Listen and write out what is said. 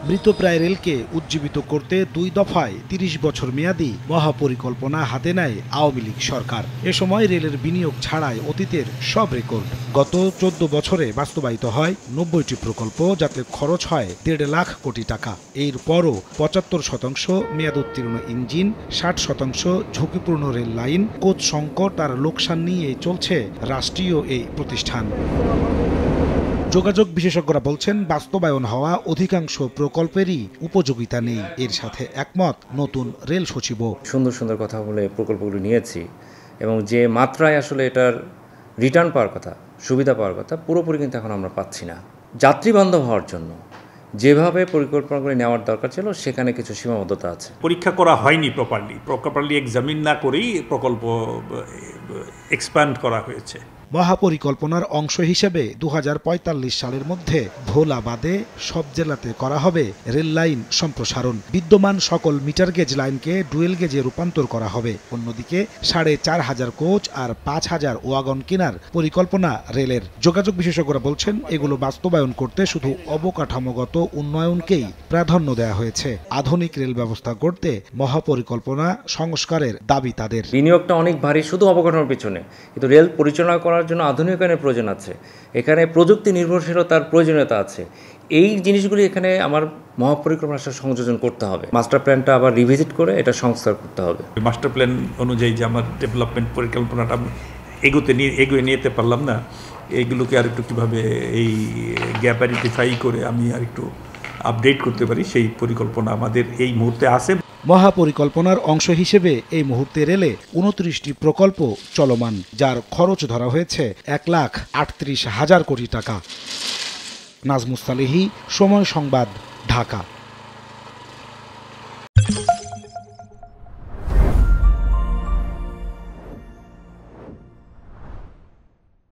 মৃতপ্রায় রেলকে উজ্জীবিত করতে 2 দফায় 30 বছর মেয়াদী মহাপরিকল্পনা হাতে নেয় আওয়ামী লীগ সরকার। এ সময় রেলের বিনিয়োগ ছাড়াই অতীতের সব রেকর্ড। গত 14 বছরে বাস্তবায়িত হয় 90টি প্রকল্প, যাতে খরচ হয় 1.5 লাখ কোটি টাকা। এরপরও 75% মেয়াদ উত্তীর্ণ ইঞ্জিন, 60% ঝুঁকিপূর্ণ রেল লাইন, কোচ সংকট আর লোকসান নিয়ে চলছে রাষ্ট্রীয় এই প্রতিষ্ঠান। যোগাযোগ বিশেষজ্ঞরা বলছেন, বাস্তবায়ন হওয়া অধিকাংশ প্রকল্পেরই উপযোগিতা নেই। এর সাথে একমত নতুন রেল সচিবও। সুন্দর সুন্দর কথা বলে প্রকল্পগুলো নিয়েছি এবং যে মাত্রায় আসলে এটার রিটার্ন পাওয়ার কথা, সুবিধা পাওয়ার কথা, পুরোপুরি কিন্তু এখন আমরা পাচ্ছি না। যাত্রীবান্ধব হওয়ার জন্য যেভাবে পরিকল্পনাগুলি নেওয়ার দরকার ছিল, সেখানে কিছু সীমাবদ্ধতা আছে। পরীক্ষা করা হয়নি প্রপারলি এক্সামিন না করেই প্রকল্প এক্সপ্যান্ড করা হয়েছে। মহাপরিকল্পনার অংশ হিসেবে 2045 সালের মধ্যে ভোলা বাদে সব জেলাতে করা হবে রেল লাইন সম্প্রসারণ। বিদ্যমান সকল মিটার গেজ লাইনকে ডুয়েল গেজে রূপান্তর করা হবে। অন্যদিকে 4500 কোচ আর 5000 ওয়াগন কেনার পরিকল্পনা রেলের। যোগাযোগ বিশেষজ্ঞরা বলছেন, এগুলো বাস্তবায়ন করতে শুধু অবকাঠামোগত উন্নয়নকেই প্রাধান্য দেওয়া হয়েছে। আধুনিক রেল ব্যবস্থা গড়তে মহাপরিকল্পনা সংস্কারের দাবি তাদের। বিনিয়োগটা অনেক ভারী শুধু অবকাঠামোর পিছনে, কিন্তু রেল পরিচালনা করার জন্য আধুনিকায়নের প্রয়োজন আছে, এখানে প্রযুক্তি নির্ভরশীলতার প্রয়োজনীয়তা আছে। এই জিনিসগুলি এখানে আমার মহাপরিকল্পনার সাথে সংযোজন করতে হবে। মাস্টার প্ল্যানটা আবার রিভিজিট করে এটা সংস্কার করতে হবে। মাস্টার প্ল্যান অনুযায়ী যে আমার ডেভেলপমেন্ট পরিকল্পনাটা আমি এগিয়ে নিতে পারলাম না, এইগুলোকে আর একটু কীভাবে এই গ্যাপ আইডেন্টিফাই করে আমি আর একটু আপডেট করতে পারি, সেই পরিকল্পনা আমাদের এই মুহূর্তে আছে। মহাপরিকল্পনার অংশ হিসেবে এই মুহূর্তে রেলে 29টি প্রকল্প চলমান, যার খরচ ধরা হয়েছে 1,38,000 কোটি টাকা। নাজমুস সালেহী, সময় সংবাদ, ঢাকা।